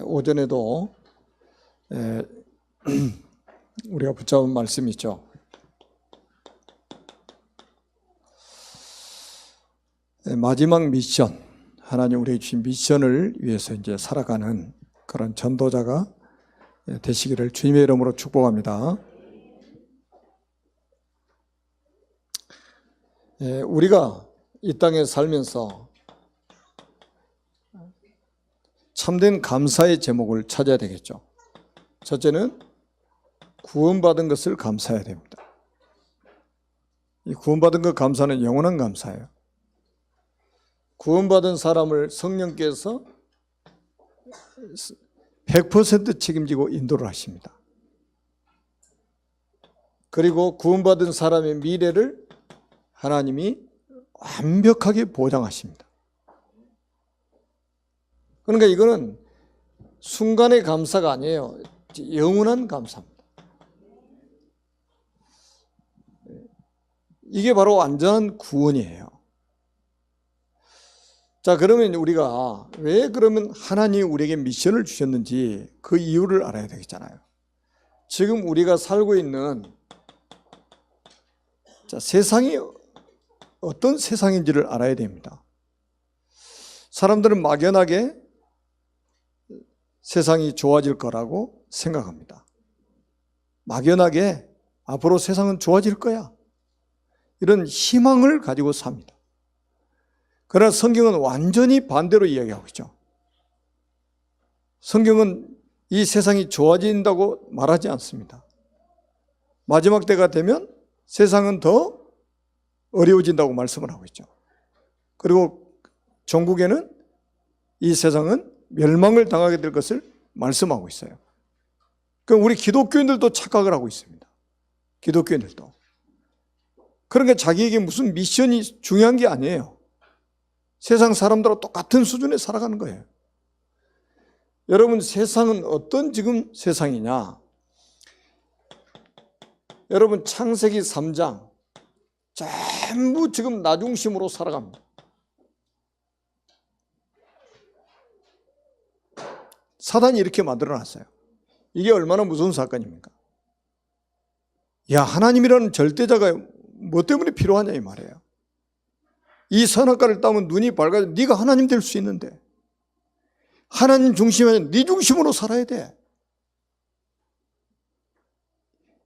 오전에도 우리가 붙잡은 말씀이 있죠. 마지막 미션, 하나님 우리에게 주신 미션을 위해서 이제 살아가는 그런 전도자가 되시기를 주님의 이름으로 축복합니다. 우리가 이 땅에 살면서 참된 감사의 제목을 찾아야 되겠죠. 첫째는 구원받은 것을 감사해야 됩니다. 이 구원받은 것 감사는 영원한 감사예요. 구원받은 사람을 성령께서 100% 책임지고 인도를 하십니다. 그리고 구원받은 사람의 미래를 하나님이 완벽하게 보장하십니다. 그러니까 이거는 순간의 감사가 아니에요. 영원한 감사입니다. 이게 바로 완전한 구원이에요. 자, 그러면 우리가 왜 그러면 하나님이 우리에게 미션을 주셨는지 그 이유를 알아야 되겠잖아요. 지금 우리가 살고 있는 세상이 어떤 세상인지를 알아야 됩니다. 사람들은 막연하게 세상이 좋아질 거라고 생각합니다. 막연하게 앞으로 세상은 좋아질 거야, 이런 희망을 가지고 삽니다. 그러나 성경은 완전히 반대로 이야기하고 있죠. 성경은 이 세상이 좋아진다고 말하지 않습니다. 마지막 때가 되면 세상은 더 어려워진다고 말씀을 하고 있죠. 그리고 종국에는 이 세상은 멸망을 당하게 될 것을 말씀하고 있어요. 그럼 우리 기독교인들도 착각을 하고 있습니다. 기독교인들도. 그러니까 자기에게 무슨 미션이 중요한 게 아니에요. 세상 사람들하고 똑같은 수준에 살아가는 거예요. 여러분, 세상은 어떤 지금 세상이냐? 여러분, 창세기 3장 전부 지금 나 중심으로 살아갑니다. 사단이 이렇게 만들어놨어요. 이게 얼마나 무서운 사건입니까? 야, 하나님이라는 절대자가 뭐 때문에 필요하냐 이 말이에요. 이 선악과를 따면 눈이 밝아져 네가 하나님 될 수 있는데, 하나님 중심에 네 중심으로 살아야 돼.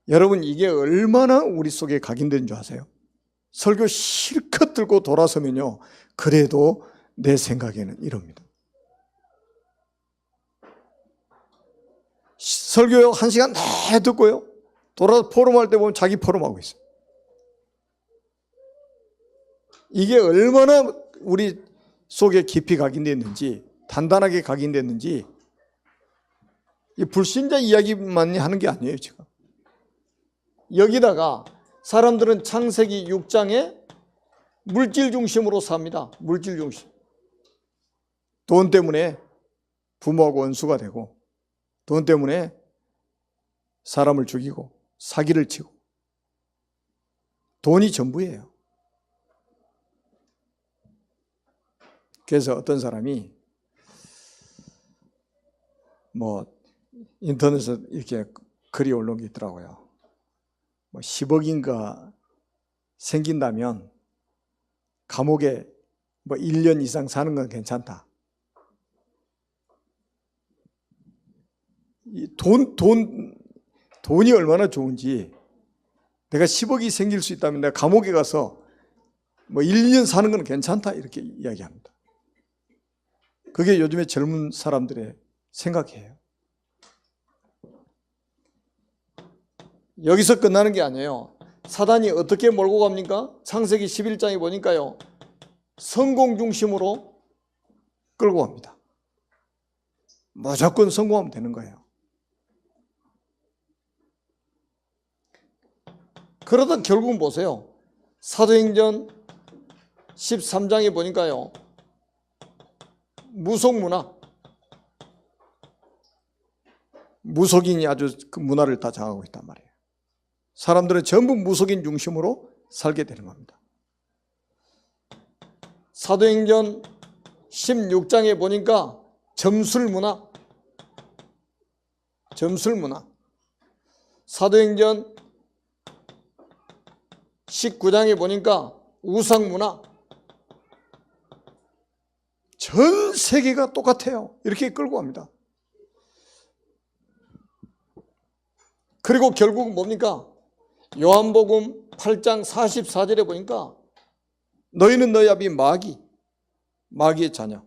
여러분, 이게 얼마나 우리 속에 각인된 줄 아세요? 설교 실컷 들고 돌아서면요, 그래도 내 생각에는 이럽니다. 설교 1시간 내 듣고요, 돌아서 포럼할 때 보면 자기 포럼하고 있어요. 이게 얼마나 우리 속에 깊이 각인됐는지, 단단하게 각인됐는지, 이 불신자 이야기만 하는 게 아니에요, 지금. 여기다가 사람들은 창세기 6장에 물질 중심으로 삽니다. 물질 중심. 돈 때문에 부모하고 원수가 되고, 돈 때문에 사람을 죽이고 사기를 치고, 돈이 전부예요. 그래서 어떤 사람이 인터넷에 이렇게 글이 올라온 게 있더라고요. 10억인가 생긴다면 감옥에 1년 이상 사는 건 괜찮다. 돈이 얼마나 좋은지, 내가 10억이 생길 수 있다면 내가 감옥에 가서 1년 사는 건 괜찮다, 이렇게 이야기합니다. 그게 요즘에 젊은 사람들의 생각이에요. 여기서 끝나는 게 아니에요. 사단이 어떻게 몰고 갑니까? 창세기 11장에 보니까요, 성공 중심으로 끌고 갑니다. 무조건 성공하면 되는 거예요. 그러다 결국은 보세요. 사도행전 13장에 보니까요, 무속문화, 무속인이 아주 그 문화를 다 장악하고 있단 말이에요. 사람들은 전부 무속인 중심으로 살게 되는 겁니다. 사도행전 16장에 보니까 점술 문화, 점술문화. 사도행전 19장에 보니까 우상문화. 전 세계가 똑같아요. 이렇게 끌고 갑니다. 그리고 결국은 뭡니까? 요한복음 8장 44절에 보니까 너희는 너희 아비 마귀의 자녀.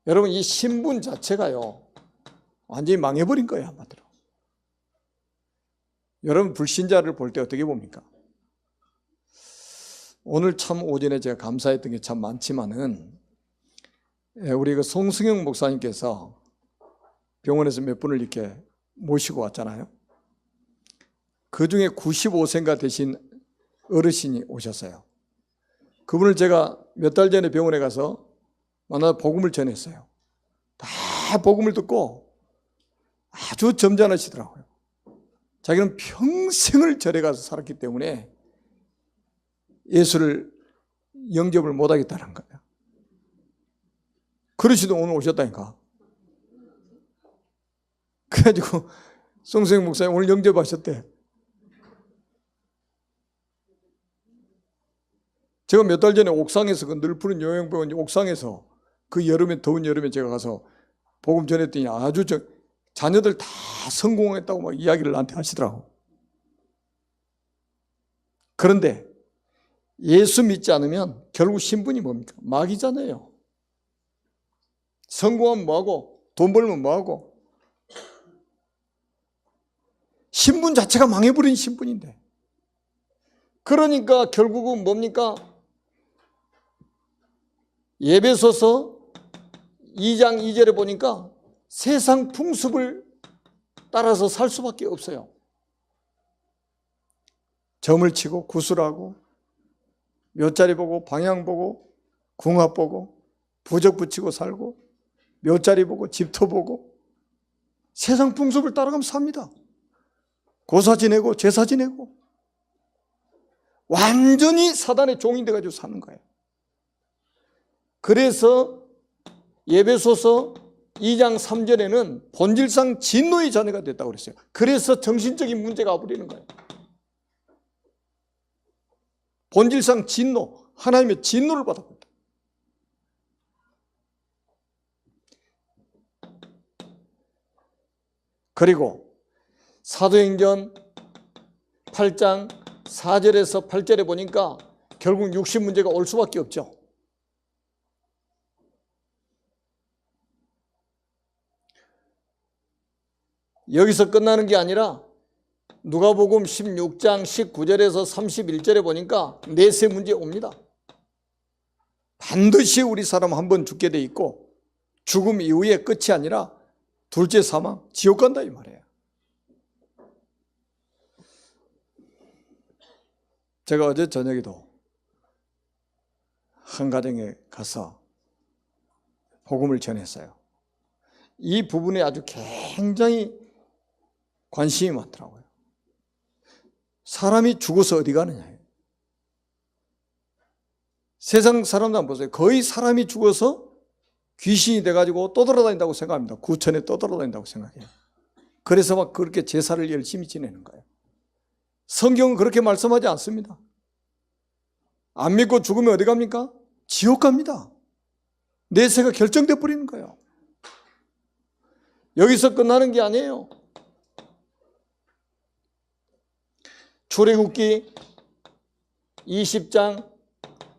여러분, 이 신분 자체가요 완전히 망해버린 거예요, 한마디로. 여러분, 불신자를 볼 때 어떻게 봅니까? 오늘 참 오전에 제가 감사했던 게 참 많지만은, 우리 그 송승영 목사님께서 병원에서 몇 분을 이렇게 모시고 왔잖아요. 그 중에 95세인가 되신 어르신이 오셨어요. 그분을 제가 몇 달 전에 병원에 가서 만나 복음을 전했어요. 다 복음을 듣고 아주 점잖으시더라고요. 자기는 평생을 절에 가서 살았기 때문에 예수를 영접을 못하겠다는 거예요. 그러시도 오늘 오셨다니까. 그래가지고 송승영 목사님 오늘 영접하셨대. 제가 몇 달 전에 옥상에서 그 늘 푸른 요양병원 옥상에서 그 여름에, 더운 여름에 제가 가서 복음 전했더니 아주 자녀들 다 성공했다고 막 이야기를 나한테 하시더라고. 그런데 예수 믿지 않으면 결국 신분이 뭡니까? 마귀잖아요. 성공하면 뭐하고, 돈 벌면 뭐하고. 신분 자체가 망해버린 신분인데. 그러니까 결국은 뭡니까? 에베소서 2장 2절에 보니까 세상 풍습을 따라서 살 수밖에 없어요. 점을 치고 구슬하고 묘자리 보고 방향 보고 궁합 보고 부적 붙이고 살고 묘자리 보고 집터 보고 세상 풍습을 따라가면서 삽니다. 고사 지내고 제사 지내고 완전히 사단의 종이 돼가지고 사는 거예요. 그래서 에베소서 2장 3절에는 본질상 진노의 자녀가 됐다고 그랬어요. 그래서 정신적인 문제가 와버리는 거예요. 본질상 진노, 하나님의 진노를 받았거든요. 그리고 사도행전 8장 4절에서 8절에 보니까 결국 육신 문제가 올 수밖에 없죠. 여기서 끝나는 게 아니라 누가복음 16장 19절에서 31절에 보니까 내세 문제 옵니다. 반드시 우리 사람 한 번 죽게 돼 있고 죽음 이후에 끝이 아니라 둘째 사망, 지옥 간다 이 말이에요. 제가 어제 저녁에도 한 가정에 가서 복음을 전했어요. 이 부분에 아주 굉장히 관심이 많더라고요. 사람이 죽어서 어디 가느냐. 세상 사람들 한번 보세요. 거의 사람이 죽어서 귀신이 돼가지고 떠돌아다닌다고 생각합니다. 구천에 떠돌아다닌다고 생각해요. 그래서 막 그렇게 제사를 열심히 지내는 거예요. 성경은 그렇게 말씀하지 않습니다. 안 믿고 죽으면 어디 갑니까? 지옥 갑니다. 내세가 결정돼 버리는 거예요. 여기서 끝나는 게 아니에요. 출애굽기 20장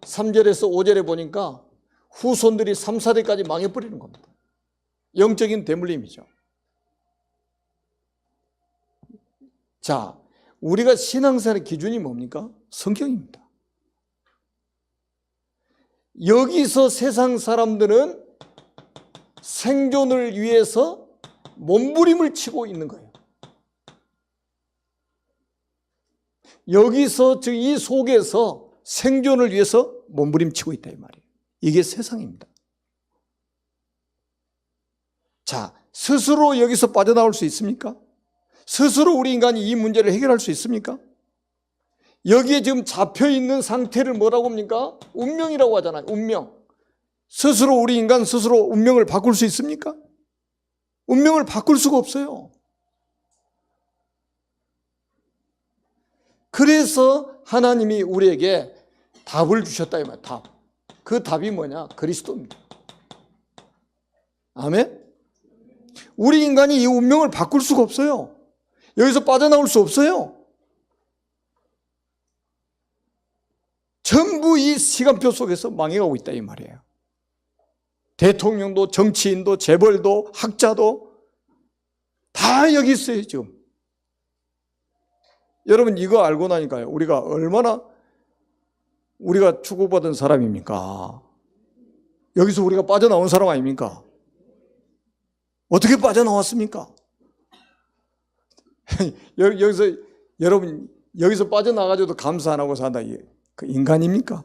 3절에서 5절에 보니까 후손들이 3, 4대까지 망해버리는 겁니다. 영적인 대물림이죠. 자, 우리가 신앙생활의 기준이 뭡니까? 성경입니다. 여기서 세상 사람들은 생존을 위해서 몸부림을 치고 있는 거예요. 여기서 이 속에서 생존을 위해서 몸부림치고 있다 이 말이에요. 이게 세상입니다. 자, 스스로 여기서 빠져나올 수 있습니까? 스스로 우리 인간이 이 문제를 해결할 수 있습니까? 여기에 지금 잡혀있는 상태를 뭐라고 합니까? 운명이라고 하잖아요. 운명. 스스로 우리 인간 스스로 운명을 바꿀 수 있습니까? 운명을 바꿀 수가 없어요. 그래서 하나님이 우리에게 답을 주셨다 이 말. 답. 그 답이 뭐냐? 그리스도입니다. 아멘. 우리 인간이 이 운명을 바꿀 수가 없어요. 여기서 빠져나올 수 없어요. 전부 이 시간표 속에서 망해가고 있다 이 말이에요. 대통령도 정치인도 재벌도 학자도 다 여기 있어요 지금. 여러분 이거 알고 나니까요, 우리가 얼마나 우리가 축복받은 사람입니까? 여기서 우리가 빠져나온 사람 아닙니까? 어떻게 빠져나왔습니까? 여기서 여러분 여기서 빠져나가줘도 감사 안 하고 산다, 그 인간입니까?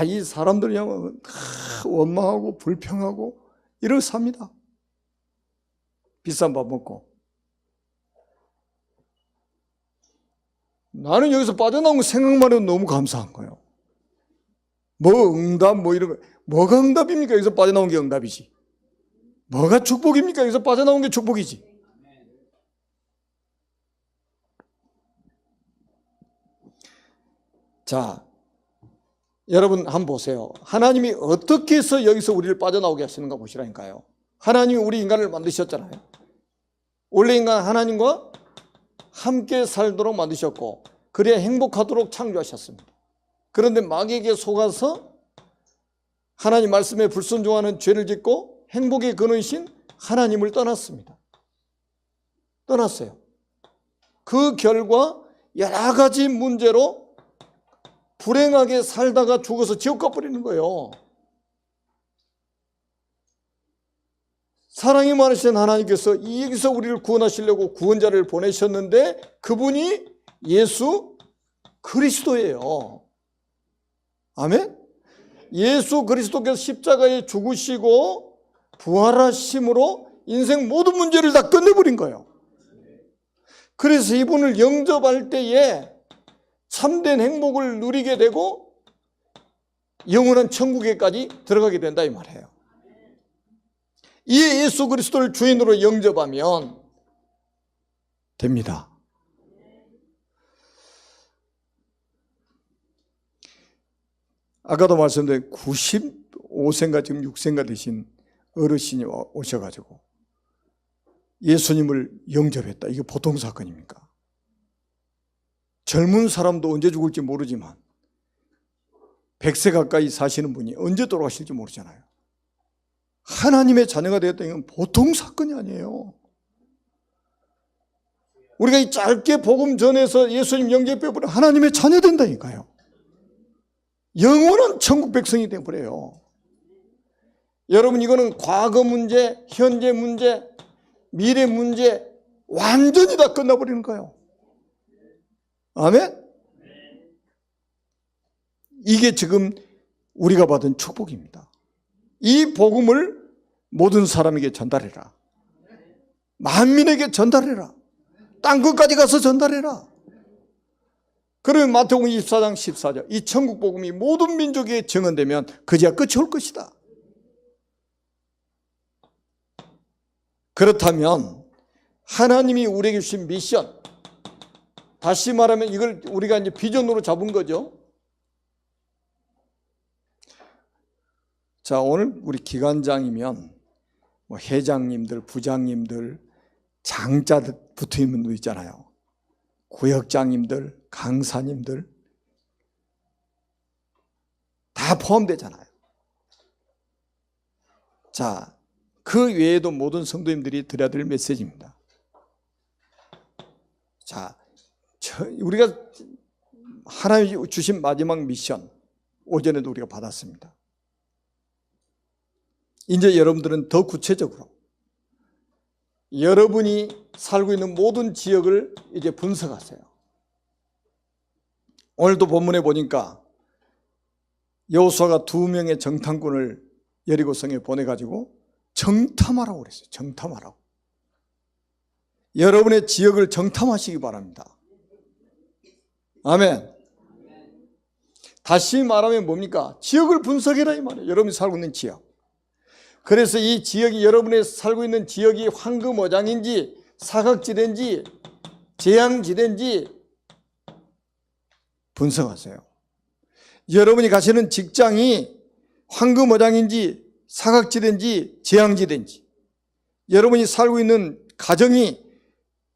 이 사람들이 원망하고 불평하고 이러고 삽니다. 비싼 밥 먹고. 나는 여기서 빠져나온 거 생각만 해도 너무 감사한 거예요. 뭐 응답 뭐 이런 거, 뭐가 응답입니까? 여기서 빠져나온 게 응답이지. 뭐가 축복입니까? 여기서 빠져나온 게 축복이지. 자, 여러분 한번 보세요. 하나님이 어떻게 해서 여기서 우리를 빠져나오게 하시는가 보시라니까요. 하나님이 우리 인간을 만드셨잖아요. 원래 인간 하나님과 함께 살도록 만드셨고 그래야 행복하도록 창조하셨습니다. 그런데 마귀에게 속아서 하나님 말씀에 불순종하는 죄를 짓고 행복의 근원이신 하나님을 떠났습니다. 떠났어요. 그 결과 여러 가지 문제로 불행하게 살다가 죽어서 지옥 가버리는 거예요. 사랑이 많으신 하나님께서 여기서 우리를 구원하시려고 구원자를 보내셨는데 그분이 예수 그리스도예요. 아멘? 예수 그리스도께서 십자가에 죽으시고 부활하심으로 인생 모든 문제를 다 끝내버린 거예요. 그래서 이분을 영접할 때에 참된 행복을 누리게 되고 영원한 천국에까지 들어가게 된다 이 말이에요. 이 예수 그리스도를 주인으로 영접하면 됩니다. 아까도 말씀드린 95세인가 지금 6세인가 되신 어르신이 오셔가지고 예수님을 영접했다. 이게 보통 사건입니까? 젊은 사람도 언제 죽을지 모르지만 100세 가까이 사시는 분이 언제 돌아가실지 모르잖아요. 하나님의 자녀가 되었다는 건 보통 사건이 아니에요. 우리가 이 짧게 복음 전해서 예수님 영접해버려 하나님의 자녀 된다니까요. 영원한 천국 백성이 되어버려요. 여러분 이거는 과거 문제, 현재 문제, 미래 문제 완전히 다 끝나버리는 거예요. 아멘? 이게 지금 우리가 받은 축복입니다. 이 복음을 모든 사람에게 전달해라. 만민에게 전달해라. 땅끝까지 가서 전달해라. 그러면 마태복음 24장 14절 이 천국 복음이 모든 민족에게 증언되면 그제야 끝이 올 것이다. 그렇다면 하나님이 우리에게 주신 미션, 다시 말하면 이걸 우리가 이제 비전으로 잡은 거죠. 자, 오늘 우리 기관장이면 뭐 회장님들, 부장님들, 장자 붙어 있는 분도 있잖아요. 구역장님들, 강사님들 다 포함되잖아요. 자, 그 외에도 모든 성도님들이 드려야 될 메시지입니다. 자, 우리가 하나님이 주신 마지막 미션 오전에도 우리가 받았습니다. 이제 여러분들은 더 구체적으로 여러분이 살고 있는 모든 지역을 이제 분석하세요. 오늘도 본문에 보니까 여호수아가 2명의 정탐꾼을 여리고성에 보내가지고 정탐하라고 그랬어요. 정탐하라고. 여러분의 지역을 정탐하시기 바랍니다. 아멘. 다시 말하면 뭡니까? 지역을 분석해라 이 말이에요. 여러분이 살고 있는 지역. 그래서 이 지역이 여러분이 살고 있는 지역이 황금어장인지 사각지대인지 재앙지대인지 분석하세요. 여러분이 가시는 직장이 황금어장인지 사각지대인지 재앙지대인지, 여러분이 살고 있는 가정이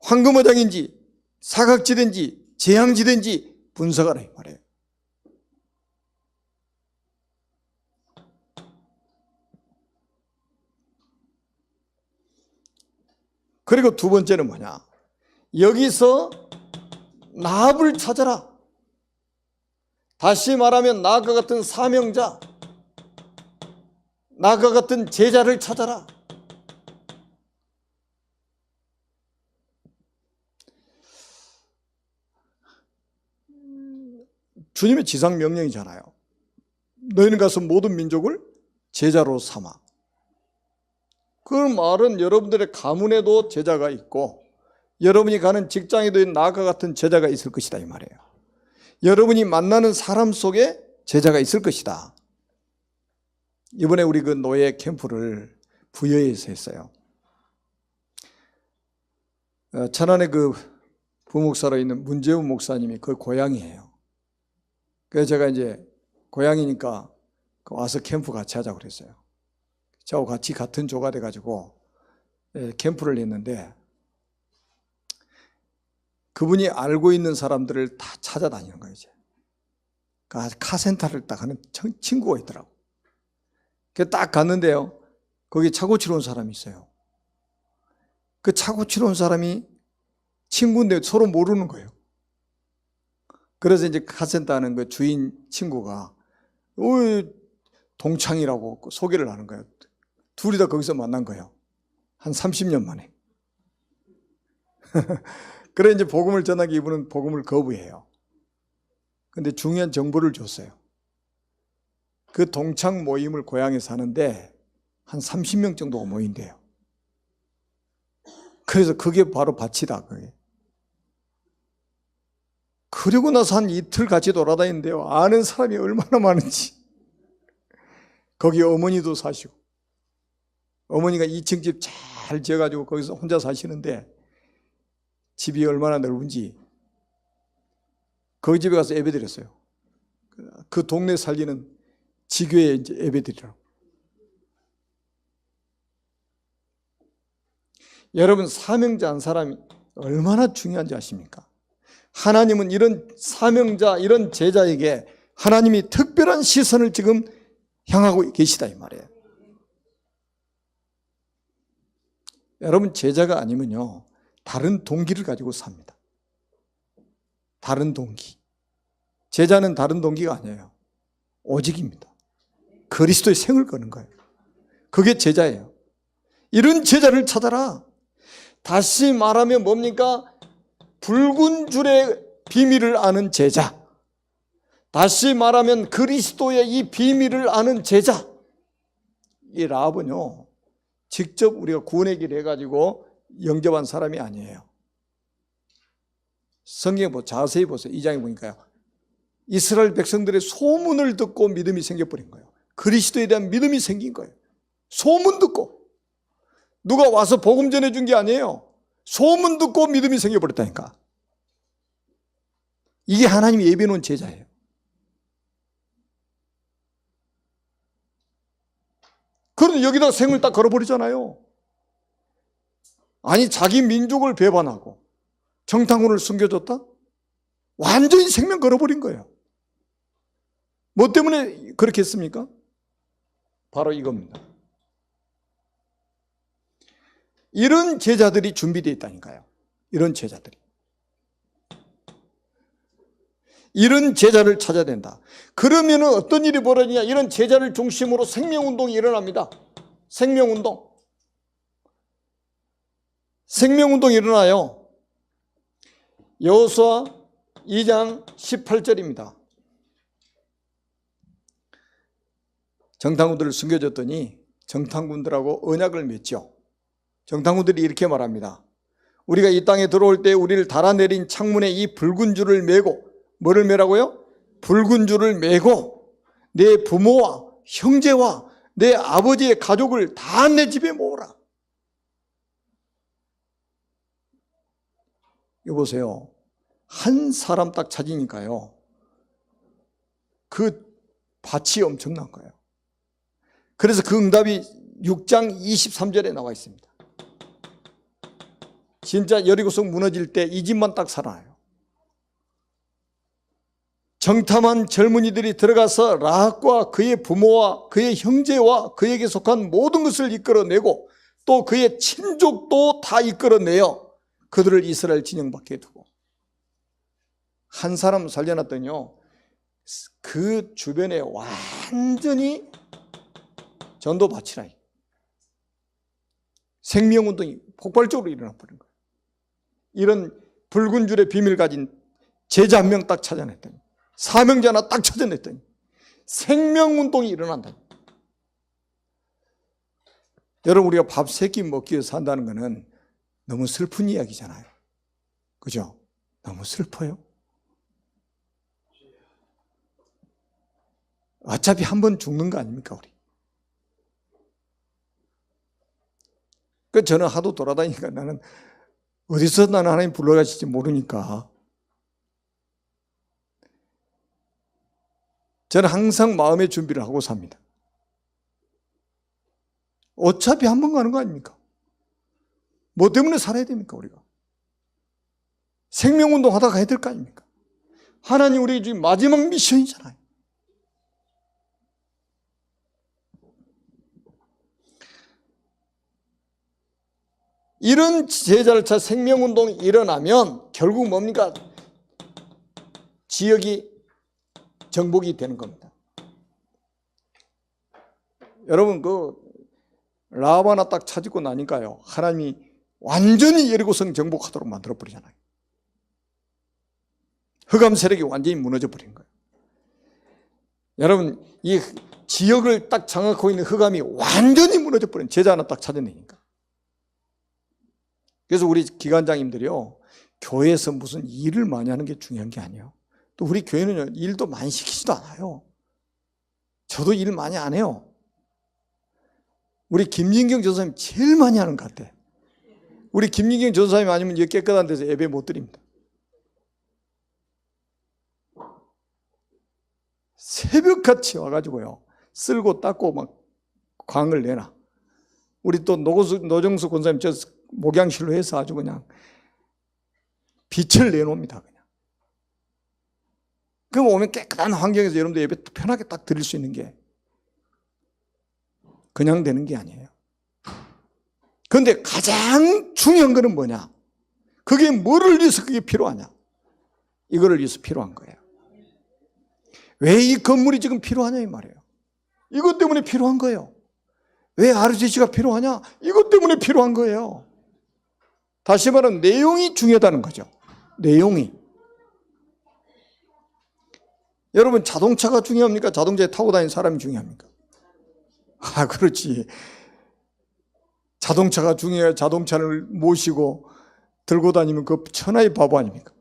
황금어장인지 사각지대인지 재앙지대인지 분석하라 이 말이에요. 그리고 두 번째는 뭐냐? 여기서 나합을 찾아라. 다시 말하면 나합과 같은 사명자, 나합과 같은 제자를 찾아라. 주님의 지상 명령이잖아요. 너희는 가서 모든 민족을 제자로 삼아. 그 말은 여러분들의 가문에도 제자가 있고 여러분이 가는 직장에도 나와 같은 제자가 있을 것이다 이 말이에요. 여러분이 만나는 사람 속에 제자가 있을 것이다. 이번에 우리 그 노예 캠프를 부여에서 했어요. 천안에 그 부목사로 있는 문재훈 목사님이 그 고향이에요. 그래서 제가 이제 고향이니까 와서 캠프 같이 하자고 그랬어요. 저하고 같이 같은 조가 돼가지고 캠프를 했는데 그분이 알고 있는 사람들을 다 찾아다니는 거예요. 이제 카센터를 딱 하는 친구가 있더라고. 그래서 딱 갔는데요, 거기 차고 치러 온 사람이 있어요. 그 차고 치러 온 사람이 친구인데 서로 모르는 거예요. 그래서 이제 카센터 하는 그 주인 친구가 동창이라고 소개를 하는 거예요. 둘이 다 거기서 만난 거예요. 한 30년 만에. 그래 이제 복음을 전하기 이분은 복음을 거부해요. 근데 중요한 정보를 줬어요. 그 동창 모임을 고향에 사는데 한 30명 정도가 모인대요. 그래서 그게 바로 밭이다. 그게. 그리고 나서 한 이틀 같이 돌아다니는데요, 아는 사람이 얼마나 많은지. 거기 어머니도 사시고, 어머니가 2층 집 잘 지어가지고 거기서 혼자 사시는데 집이 얼마나 넓은지 거기 집에 가서 예배드렸어요. 그 동네 살리는 지교에 이제 예배드리라고. 여러분, 사명자 한 사람이 얼마나 중요한지 아십니까? 하나님은 이런 사명자, 이런 제자에게 하나님이 특별한 시선을 지금 향하고 계시다 이 말이에요. 여러분, 제자가 아니면요, 다른 동기를 가지고 삽니다. 다른 동기. 제자는 다른 동기가 아니에요. 오직입니다. 그리스도의 생을 거는 거예요. 그게 제자예요. 이런 제자를 찾아라. 다시 말하면 뭡니까? 붉은 줄의 비밀을 아는 제자. 다시 말하면 그리스도의 이 비밀을 아는 제자. 이 라합은요, 직접 우리가 구원의 길 해가지고 영접한 사람이 아니에요. 성경에 자세히 보세요. 2장에 보니까요, 이스라엘 백성들의 소문을 듣고 믿음이 생겨버린 거예요. 그리스도에 대한 믿음이 생긴 거예요. 소문 듣고. 누가 와서 복음 전해준 게 아니에요. 소문 듣고 믿음이 생겨버렸다니까. 이게 하나님이 예비해놓은 제자예요. 그런데 여기다 생을 딱 걸어버리잖아요. 아니, 자기 민족을 배반하고 정탐꾼을 숨겨줬다? 완전히 생명 걸어버린 거예요. 뭐 때문에 그렇게 했습니까? 바로 이겁니다. 이런 제자들이 준비되어 있다니까요. 이런 제자들이. 이런 제자를 찾아야 된다. 그러면 어떤 일이 벌어지냐? 이런 제자를 중심으로 생명운동이 일어납니다. 생명운동. 생명운동이 일어나요. 여호수아 2장 18절입니다. 정탐꾼들을 숨겨줬더니 정탐꾼들하고 언약을 맺죠. 정탐꾼들이 이렇게 말합니다. 우리가 이 땅에 들어올 때 우리를 달아내린 창문에 이 붉은 줄을 메고, 뭐를 메라고요? 붉은 줄을 메고 내 부모와 형제와 내 아버지의 가족을 다 내 집에 모으라. 이거 보세요. 한 사람 딱 찾으니까요. 그 밭이 엄청난 거예요. 그래서 그 응답이 6장 23절에 나와 있습니다. 진짜 여리고성 무너질 때 이 집만 딱 살아나요. 정탐한 젊은이들이 들어가서 라합과 그의 부모와 그의 형제와 그에게 속한 모든 것을 이끌어내고 또 그의 친족도 다 이끌어내어 그들을 이스라엘 진영 밖에 두고 한 사람 살려놨더니요, 그 주변에 완전히 전도밭이라, 생명운동이 폭발적으로 일어나 버린 거예요. 이런 붉은 줄의 비밀 가진 제자 한 명 딱 찾아냈더니, 사명자 하나 딱 찾아냈더니 생명운동이 일어난다. 여러분, 우리가 밥 세 끼 먹기 위해서 산다는 것은 너무 슬픈 이야기잖아요. 그죠? 너무 슬퍼요. 어차피 한 번 죽는 거 아닙니까, 우리? 그 저는 하도 돌아다니니까 나는 어디서 나는 하나님 불러가실지 모르니까 저는 항상 마음의 준비를 하고 삽니다. 어차피 한 번 가는 거 아닙니까? 뭐 때문에 살아야 됩니까, 우리가? 생명운동 하다가 가야 될 거 아닙니까? 하나님 우리 지금 마지막 미션이잖아요. 이런 제자를 찾아 생명운동이 일어나면 결국 뭡니까? 지역이 정복이 되는 겁니다. 여러분, 그 라합 하나 딱 찾고 나니까요, 하나님이 완전히 여리고성 정복하도록 만들어버리잖아요. 흑암 세력이 완전히 무너져 버린 거예요. 여러분, 이 지역을 딱 장악하고 있는 흑암이 완전히 무너져 버린, 제자 하나 딱 찾아내니까. 그래서 우리 기관장님들이요, 교회에서 무슨 일을 많이 하는 게 중요한 게 아니에요. 또 우리 교회는 일도 많이 시키지도 않아요. 저도 일 많이 안 해요. 우리 김진경 전사님 제일 많이 하는 것 같아. 우리 김진경 전사님 아니면 여기 깨끗한 데서 예배 못 드립니다. 새벽같이 와가지고요, 쓸고 닦고 막 광을 내놔. 우리 또 노정수 권사님 저 목양실로 해서 아주 그냥 빛을 내놓습니다. 그냥. 그럼 오면 깨끗한 환경에서 여러분들 예배 편하게 딱 드릴 수 있는 게 그냥 되는 게 아니에요. 그런데 가장 중요한 거는 뭐냐? 그게 뭐를 위해서 그게 필요하냐? 이거를 위해서 필요한 거예요. 왜 이 건물이 지금 필요하냐 이 말이에요. 이것 때문에 필요한 거예요. 왜 RCC가 필요하냐? 이것 때문에 필요한 거예요. 다시 말하면 내용이 중요하다는 거죠. 내용이. 여러분, 자동차가 중요합니까? 자동차에 타고 다니는 사람이 중요합니까? 아, 그렇지. 자동차가 중요해야 자동차를 모시고 들고 다니면 그 천하의 바보 아닙니까?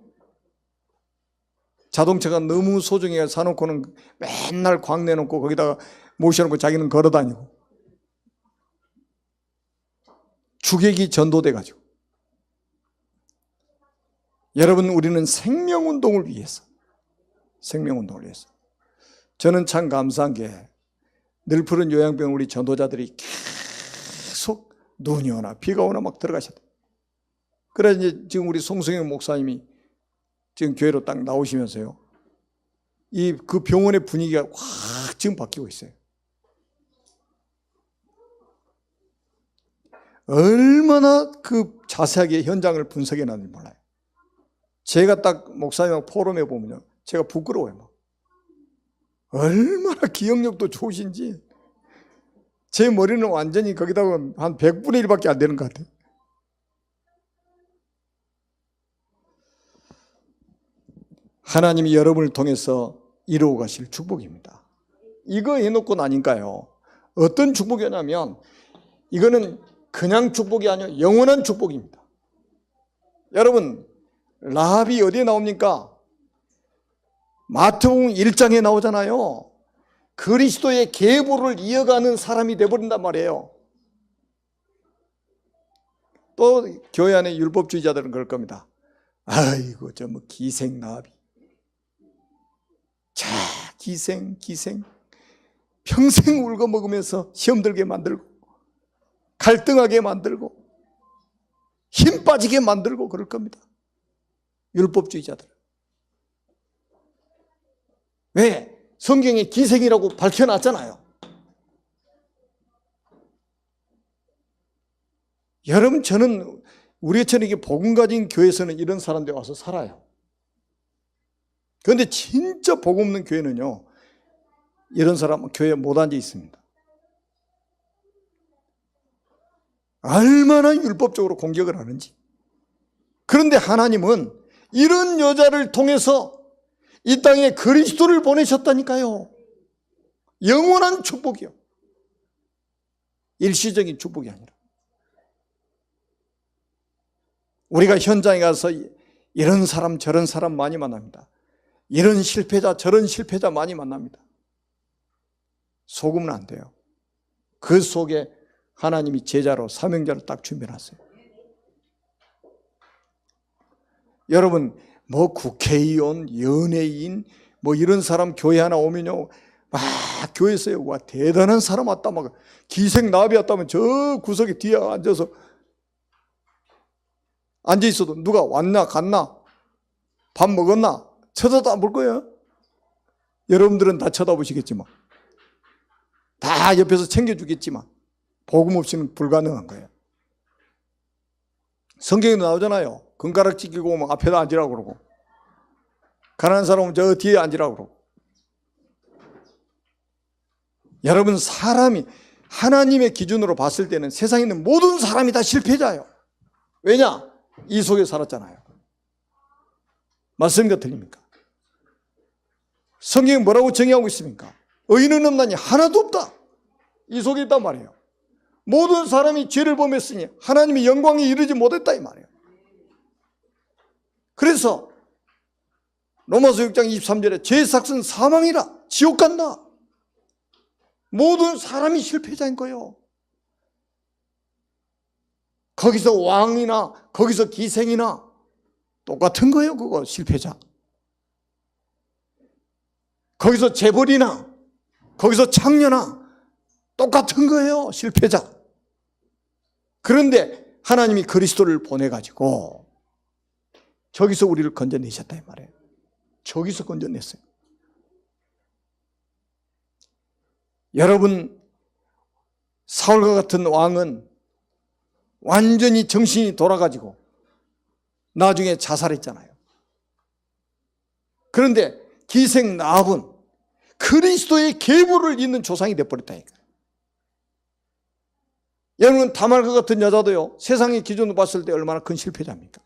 자동차가 너무 소중해 사놓고는 맨날 광 내놓고 거기다가 모셔놓고 자기는 걸어 다니고 주객이 전도돼가지고. 여러분, 우리는 생명운동을 위해서, 생명운동을 위해서. 저는 참 감사한 게 늘 푸른 요양병 우리 전도자들이 계속 눈이 오나 비가 오나 막 들어가셨다. 그래서 이제 지금 우리 송승영 목사님이 지금 교회로 딱 나오시면서요, 그 병원의 분위기가 확 지금 바뀌고 있어요. 얼마나 그 자세하게 현장을 분석해 놨는지 몰라요. 제가 딱 목사님하고 포럼해 보면요, 제가 부끄러워요. 막. 얼마나 기억력도 좋으신지. 제 머리는 완전히 거기다가 한 100분의 1밖에 안 되는 것 같아요. 하나님이 여러분을 통해서 이루어 가실 축복입니다. 이거 해놓고 나니까요, 어떤 축복이냐면 이거는 그냥 축복이 아니라 영원한 축복입니다. 여러분, 라합이 어디에 나옵니까? 마태복음 1장에 나오잖아요. 그리스도의 계보를 이어가는 사람이 되어버린단 말이에요. 또 교회 안에 율법주의자들은 그럴 겁니다. 아이고 저 뭐 기생나비. 자, 기생 평생 울고 먹으면서 시험 들게 만들고 갈등하게 만들고 힘 빠지게 만들고 그럴 겁니다. 율법주의자들. 왜? 성경에 기생이라고 밝혀놨잖아요. 여러분, 저는 우리처럼 이게 복음 가진 교회에서는 이런 사람들이 와서 살아요. 그런데 진짜 복음 없는 교회는요, 이런 사람은 교회에 못 앉아 있습니다. 얼마나 율법적으로 공격을 하는지. 그런데 하나님은 이런 여자를 통해서 이 땅에 그리스도를 보내셨다니까요. 영원한 축복이요. 일시적인 축복이 아니라. 우리가 현장에 가서 이런 사람 저런 사람 많이 만납니다. 이런 실패자 저런 실패자 많이 만납니다. 속으면 안 돼요. 그 속에 하나님이 제자로 사명자를 딱 준비해놨어요. 여러분 뭐 국회의원, 연예인 뭐 이런 사람 교회 하나 오면요 막 교회에서요 와 대단한 사람 왔다 막 기생나비 왔다면 저 구석에 뒤에 앉아서 앉아 있어도 누가 왔나 갔나 밥 먹었나 쳐다도 안 볼 거예요. 여러분들은 다 쳐다보시겠지만 다 옆에서 챙겨주겠지만 복음 없이는 불가능한 거예요. 성경에도 나오잖아요. 금가락 찢기고 오면 앞에다 앉으라고 그러고 가난한 사람은 저 뒤에 앉으라고 그러고. 여러분 사람이 하나님의 기준으로 봤을 때는 세상에 있는 모든 사람이 다 실패자예요. 왜냐? 이 속에 살았잖아요. 맞습니까? 틀립니까? 성경이 뭐라고 정의하고 있습니까? 의인은 없나니 하나도 없다. 이 속에 있단 말이에요. 모든 사람이 죄를 범했으니 하나님의 영광에 이르지 못했다 이 말이에요. 그래서 로마서 6장 23절에 죄의 삭은 사망이라 지옥 간다. 모든 사람이 실패자인 거예요. 거기서 왕이나 거기서 기생이나 똑같은 거예요. 그거 실패자. 거기서 재벌이나 거기서 창녀나 똑같은 거예요. 실패자. 그런데 하나님이 그리스도를 보내가지고 저기서 우리를 건져내셨다 이 말이에요. 저기서 건져냈어요. 여러분 사울과 같은 왕은 완전히 정신이 돌아가지고 나중에 자살했잖아요. 그런데 기생 나합은 그리스도의 계보를 잇는 조상이 되어버렸다니까요. 여러분 다말과 같은 여자도요 세상의 기준으로 봤을 때 얼마나 큰 실패자입니까?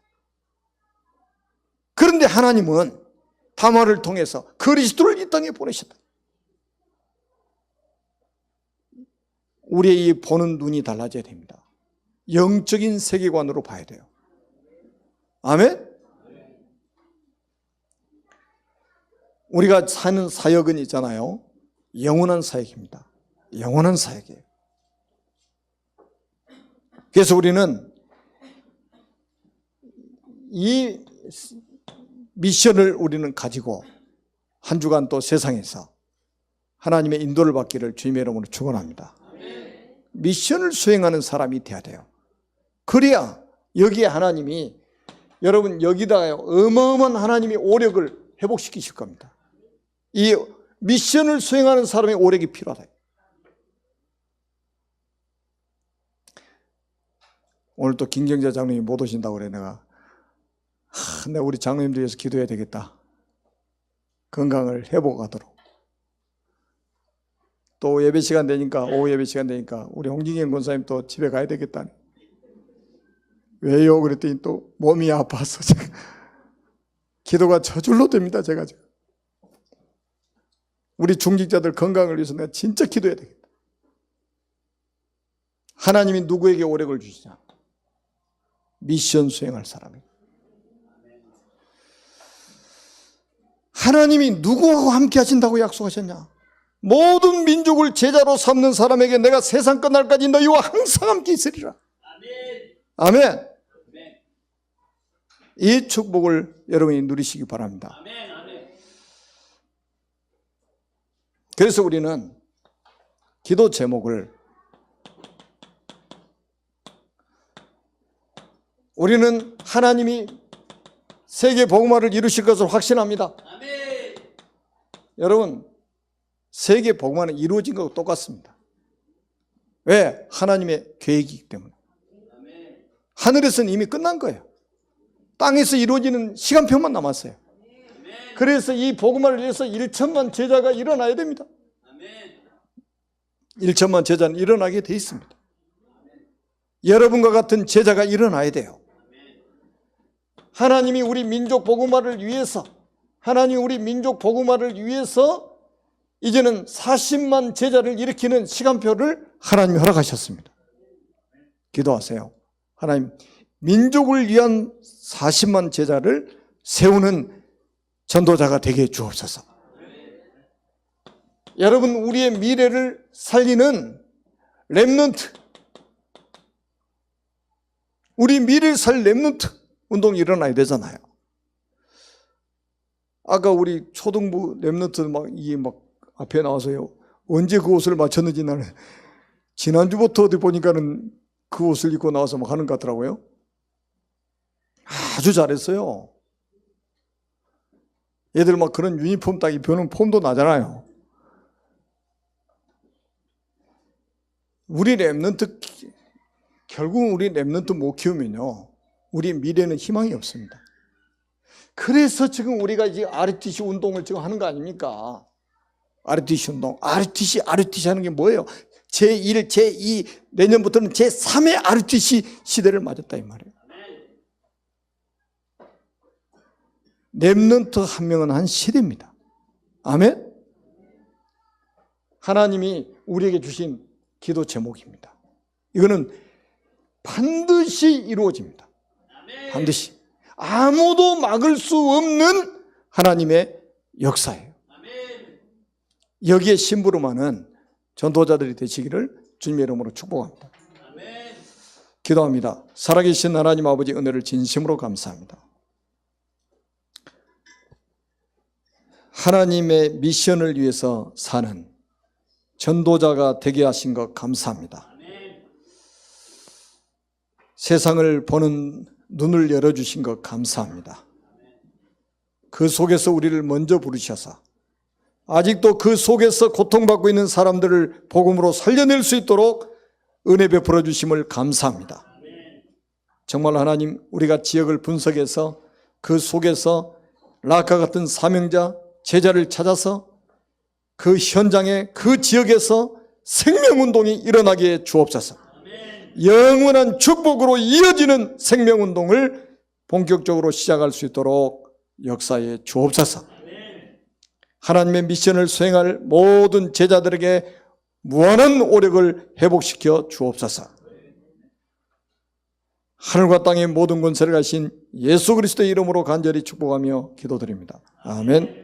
그런데 하나님은 다말을 통해서 그리스도를 이 땅에 보내셨다. 우리의 이 보는 눈이 달라져야 됩니다. 영적인 세계관으로 봐야 돼요. 아멘? 우리가 사는 사역은 있잖아요. 영원한 사역입니다. 영원한 사역이에요. 그래서 우리는 이 미션을 우리는 가지고 한 주간 또 세상에서 하나님의 인도를 받기를 주님의 이름으로 축원합니다. 미션을 수행하는 사람이 돼야 돼요. 그래야 여기에 하나님이 여러분 여기다가 어마어마한 하나님이 오력을 회복시키실 겁니다. 이 미션을 수행하는 사람의 오력이 필요하다. 오늘 또 김경자 장로님이 못 오신다고 그래. 내가 우리 장로님들 위해서 기도해야 되겠다. 건강을 회복하도록. 또 예배 시간 되니까 오후 예배 시간 되니까 우리 홍진경 권사님 또 집에 가야 되겠다. 왜요? 그랬더니 또 몸이 아파서 제가 기도가 저절로 됩니다. 제가 지금 우리 중직자들 건강을 위해서 내가 진짜 기도해야 되겠다. 하나님이 누구에게 오력을 주시냐? 미션 수행할 사람이. 하나님이 누구하고 함께 하신다고 약속하셨냐? 모든 민족을 제자로 삼는 사람에게 내가 세상 끝날까지 너희와 항상 함께 있으리라. 아멘. 아멘. 이 축복을 여러분이 누리시기 바랍니다. 그래서 우리는 기도 제목을 우리는 하나님이 세계 복음화를 이루실 것을 확신합니다. 아멘. 여러분, 세계 복음화는 이루어진 것과 똑같습니다. 왜? 하나님의 계획이기 때문에. 아멘. 하늘에서는 이미 끝난 거예요. 땅에서 이루어지는 시간표만 남았어요. 아멘. 그래서 이 복음화를 위해서 1천만 제자가 일어나야 됩니다. 아멘. 1천만 제자는 일어나게 돼 있습니다. 아멘. 여러분과 같은 제자가 일어나야 돼요. 하나님이 우리 민족 복음화를 위해서 이제는 40만 제자를 일으키는 시간표를 하나님이 허락하셨습니다. 기도하세요. 하나님, 민족을 위한 40만 제자를 세우는 전도자가 되게 해 주옵소서. 여러분, 우리의 미래를 살리는 렘넌트, 우리 미래를 살 렘넌트 운동이 일어나야 되잖아요. 아까 우리 초등부 렘넌트 막 앞에 나와서요. 언제 그 옷을 맞췄는지 나는 지난주부터 어디 보니까는 그 옷을 입고 나와서 막 하는 것 같더라고요. 아주 잘했어요. 얘들 막 그런 유니폼 딱 입혀놓은 폼도 나잖아요. 우리 렘넌트, 결국은 우리 렘넌트 못 키우면요, 우리 미래는 희망이 없습니다. 그래서 지금 우리가 이제 RTC 운동을 지금 하는 거 아닙니까? RTC 운동. RTC 하는 게 뭐예요? 제1, 제2, 내년부터는 제3의 RTC 시대를 맞았다 이 말이에요. 렘넌트 한 명은 한 시대입니다. 아멘? 하나님이 우리에게 주신 기도 제목입니다. 이거는 반드시 이루어집니다. 반드시. 아무도 막을 수 없는 하나님의 역사예요. 여기에 심부름하는 전도자들이 되시기를 주님의 이름으로 축복합니다. 기도합니다. 살아계신 하나님 아버지, 은혜를 진심으로 감사합니다. 하나님의 미션을 위해서 사는 전도자가 되게 하신 것 감사합니다. 세상을 보는 눈을 열어주신 것 감사합니다. 그 속에서 우리를 먼저 부르셔서 아직도 그 속에서 고통받고 있는 사람들을 복음으로 살려낼 수 있도록 은혜 베풀어 주심을 감사합니다. 정말 하나님, 우리가 지역을 분석해서 그 속에서 라카 같은 사명자, 제자를 찾아서 그 현장에, 그 지역에서 생명운동이 일어나게 해 주옵소서. 영원한 축복으로 이어지는 생명운동을 본격적으로 시작할 수 있도록 역사에 주옵소서. 하나님의 미션을 수행할 모든 제자들에게 무한한 오력을 회복시켜 주옵소서. 하늘과 땅의 모든 권세를 가신 예수 그리스도의 이름으로 간절히 축복하며 기도드립니다. 아멘.